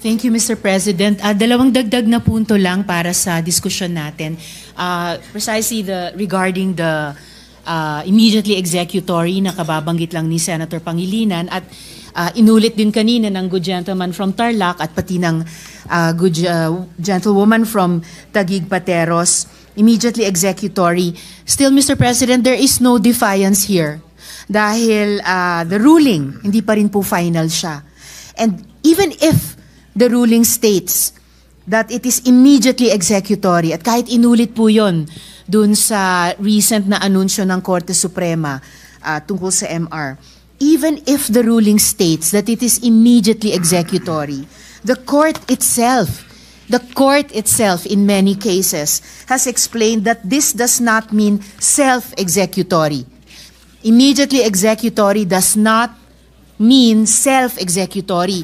Thank you, Mr. President. Dalawang dagdag na punto lang para sa diskusyon natin. Precisely regarding the immediately executory na kababanggit lang ni Senator Pangilinan at inulit din kanina ng good gentleman from Tarlac at pati ng good gentlewoman from Taguig Pateros, immediately executory. Still, Mr. President, there is no defiance here dahil the ruling, hindi pa rin po final siya. And even if the ruling states that it is immediately executory, at kahit inulit po yun dun sa recent na anunsyo ng Korte Suprema tungkol sa MR, even if the ruling states that it is immediately executory, the court itself in many cases has explained that this does not mean self-executory. Immediately executory does not mean self-executory.